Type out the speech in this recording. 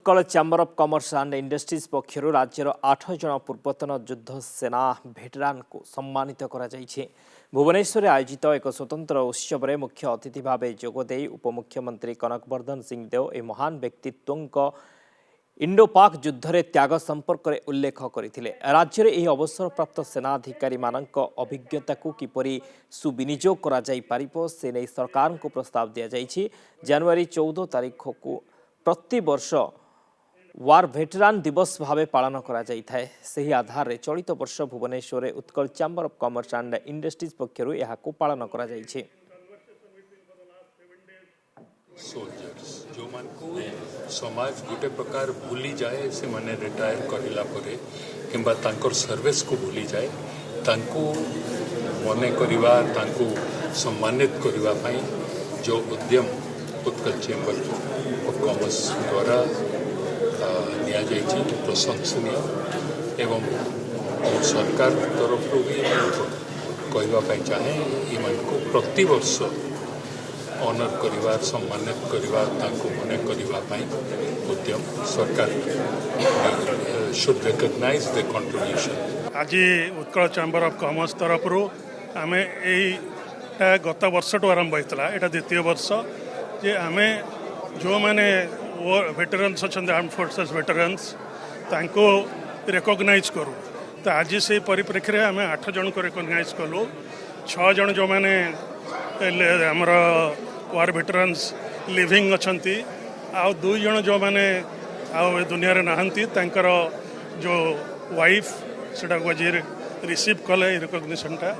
Utkal chamber of commerce and industries पक्षर राज्यर 8 जन पूर्वतन युद्ध सेना भेटरान को सम्मानित करा जायछि। भुवनेश्वर आयोजित एक स्वतंत्र उत्सव में मुख्य अतिथि भाव जोगदे उपमुख्यमंत्री कनकवर्धन सिंह देव ए महान व्यक्तित्व इंडो पाक युद्ध रे त्याग संपर्क में उल्लेख करते। राज्य में यह अवसरप्राप्त सेनाधिकारी अभिज्ञता को किपरि सुविनियोग करा जाई पारिबो से नहीं सरकार को प्रस्ताव दिया जायछि। जनवरी 14 तारीख को प्रति वर्ष वार भेटरान दिवस भाव पालन करा जाई थाए। सही आधार रे चलित वर्ष भुवनेश्वर में Utkal chamber of commerce and industries पक्षरु यहाको पालन करा जायछि। सोल्जर्स जो मान को समाज गोटे प्रकार भूली जाए से माने रिटायर करिला परे किंबा तांकर सर्विस को भूली जाए तांको मने करिवा तांको सम्मानित करिवा पई जो उद्यम उत्कल चैम्बर ऑफ कॉमर्स द्वारा निया जायछि प्रशंसनीय एवं सरकार तरफ भी कहवा पाई चाहे इन को प्रति वर्ष ऑनर करिवा सम्मानित करिवा तांको मने करिवा पाई उद्यम सरकार शुड रिकॉग्नाइज द कंट्रीब्यूशन। आज उत्कल चैम्बर ऑफ कॉमर्स तरफ आमे गत वर्ष आरंभ होता है। यहाँ द्वितीय वर्ष जे आमे जो माने वेटरन्स अच्छा आर्म फोर्सेस वेटरन्स तांको रिकॉग्नाइज करूँ। तो आज से परिप्रेक्षी में आम 8 जन को रिकॉग्नाइज कलु। 6 जन जो मैंने आमर वार वेटरन्स लिविंग अच्छी आउ 2 जन जो मैंने आउ दुनिया रे नहांती तांकर जो वाइफ सेटा को आज रिसीव कले रिकॉग्निशन टा।